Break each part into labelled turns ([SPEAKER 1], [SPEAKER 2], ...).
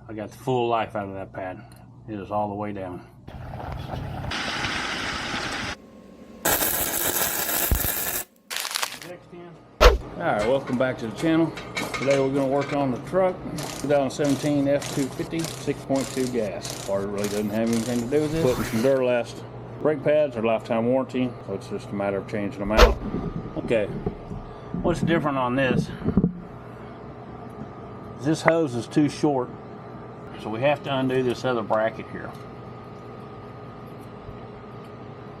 [SPEAKER 1] I got the full life out of that pad. It is all the way down. Alright, welcome back to the channel. Today we're going to work on the truck, 2017 F250 6.2 gas. Part really doesn't have anything to do with this. Putting some Duralast brake pads, are lifetime warranty, so it's just a matter of changing them out. Okay, what's different on this? This hose is too short, so we have to undo this other bracket here.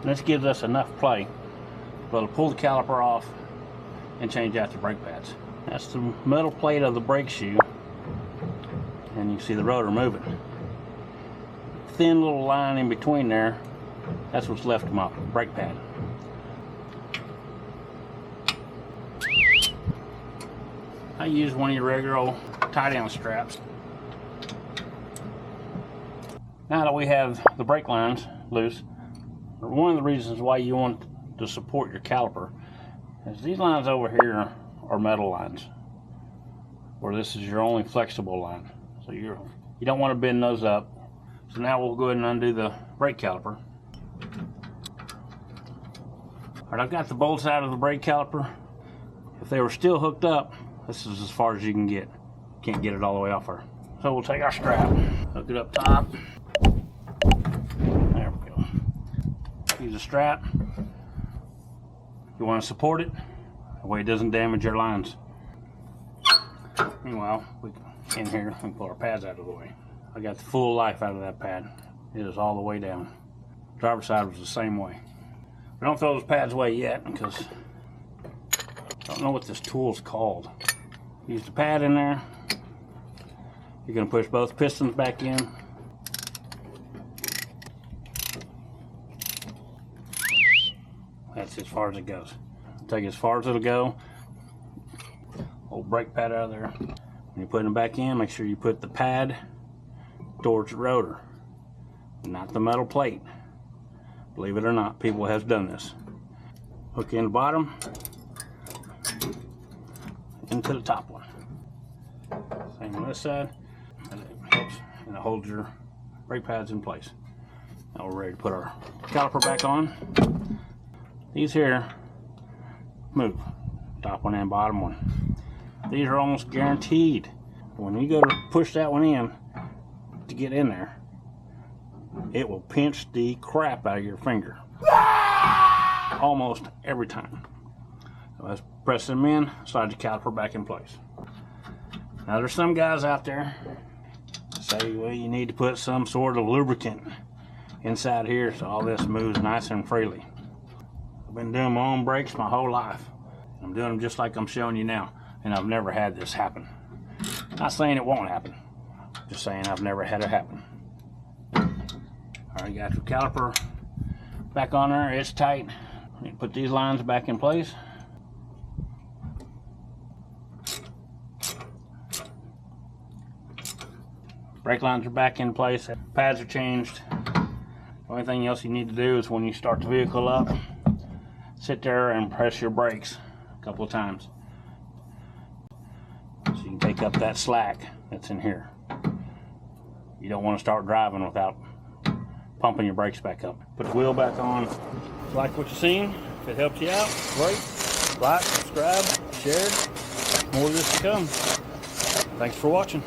[SPEAKER 1] And this gives us enough play, but it'll pull the caliper off and change out the brake pads. That's the metal plate of the brake shoe, and you see the rotor moving. Thin little line in between there, that's what's left of my brake pad. I use one of your regular old tie-down straps. Now that we have the brake lines loose, one of the reasons why you want to support your caliper is these lines over here are metal lines, where this is your only flexible line. So you don't want to bend those up. So now we'll go ahead and undo the brake caliper. Alright, I've got the bolts out of the brake caliper. If they were still hooked up, this is as far as you can get. Can't get it all the way off her. So we'll take our strap, hook it up top. There we go. Use a strap. You want to support it, that way it doesn't damage your lines. Meanwhile, in here, we can pull our pads out of the way. I got the full life out of that pad. It is all the way down. Driver's side was the same way. We don't throw those pads away yet because I don't know what this tool's called. Use the pad in there. You're going to push both pistons back in. That's as far as it goes. Take it as far as it'll go. Old brake pad out of there. When you're putting it back in, make sure you put the pad towards the rotor, not the metal plate. Believe it or not, people have done this. Hook in the bottom, into the top one. Same on this side. And it helps and it holds your brake pads in place. Now we're ready to put our caliper back on. These here move, top one and bottom one. These are almost guaranteed. When you go to push that one in to get in there, it will pinch the crap out of your finger. Almost every time. So let's press them in, slide the caliper back in place. Now there's some guys out there that say, well, you need to put some sort of lubricant inside here so all this moves nice and freely. I've been doing my own brakes my whole life. I'm doing them just like I'm showing you now, and I've never had this happen. Not saying it won't happen, just saying I've never had it happen. Alright, you got your caliper back on there, it's tight. You put these lines back in place. Brake lines are back in place, pads are changed. The only thing else you need to do is when you start the vehicle up, sit there and press your brakes a couple of times so you can take up that slack that's in here. You don't want to start driving without pumping your brakes back up. Put the wheel back on. If you like what you've seen, if it helps you out, great. Like, subscribe, share. More of this to come. Thanks for watching.